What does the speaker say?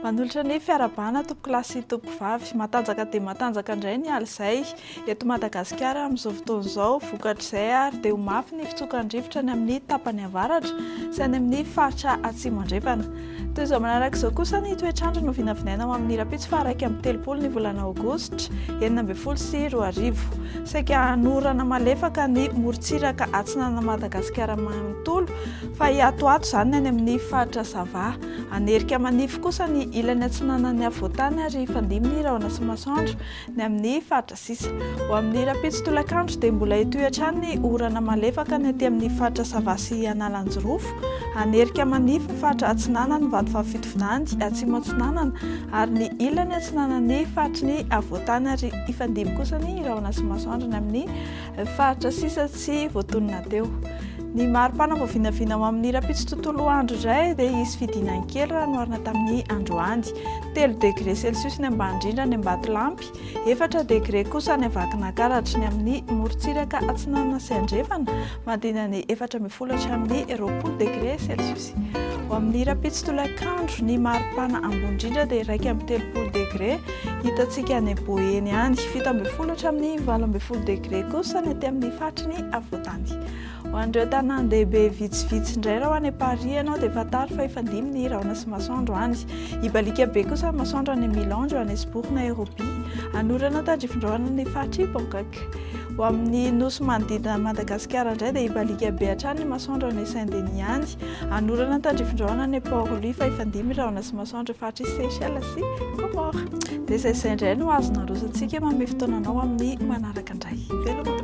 Manolotra ny fiarabana tompo klasy tompo vavy matanjaka dia matanjaka indray ny alizay eto Madagasikara amin'izao fotoana izao vokatr'izay ary dia ho mafy ny fitsokan-drivotra ny amin'ny tapany avaratra sy any amin'ny faritra atsimo andrefana. Toy izao manaraka izao kosa ny toetr'andro no vinavinaina ao amin'ny rapitsy fa 1 ny volana aogositra 2024. Saika hanorana malefaka ny morontsiraka atsinana Madagasikara manontolo fa hiatoato izany any amin'ny faritra Sava. Anerika manify kosa ny ilany atsinanan'ny avoatany ary fandiminy Rahona sy Masoandro ny amin'ny faritra sisa. Ho amin'ny rapitsy tolakandro dia mbola hitoetra ny orana malefaka ny aty amin'ny faritra Sava sy Analanjorofo. Anerika manify ny faritra atsinanany Vadifavifitovinany atsimo atsinanana ary ny ilany atsinanan'ny faritry ny avoatany ary ifandimy kosa ny Rahona sy Masoandro ny amin'ny faritra sisa tsy voatonona teo. Ny maripana vao vinavina ao amin'ny rapitsy tontolo andro indray dia hisy fidinany kely raha noharina tamin'ny androany. 3 degré celsius ny ambany indrindra ny Ambatolampy, 4 degré kosa ny Vakinankaratra ny amin'ny morontsiraka atsinanana sy andrefana, mandina ny 14 amin'ny 20 degré celsius. Ho amin'ny rapitsy tolakandro ny maripana ambony indrindra dia 30 degré hitantsika any Boeny any, 17 amin'ny 20 degré kosa ny aty amin'ny faritry ny avoatany. Ho an'ireo tanan-dehibe vitsivitsy indray raha ho any Paris ianao dia fantaro fa ifandimy ny Rahona sy Masoandro any. Ibalika be kosa Masoandro any Milandro any Esbourg Nairobi. Anorana tandrifin-drahona ny faritry Bangkok. Ho amin'ny nosy manodidina Madagasikara indray dia ibalika be hatrany ny Masoandro any Saint-Denis any. Anorana tandrifin-drahona ny Port-Louis fa ifandimy Rahona sy Masoandro faritry Seychelles sy Comores. Dia izay indray no azona rosantsika manome fotoananao amin'ny manaraka indray.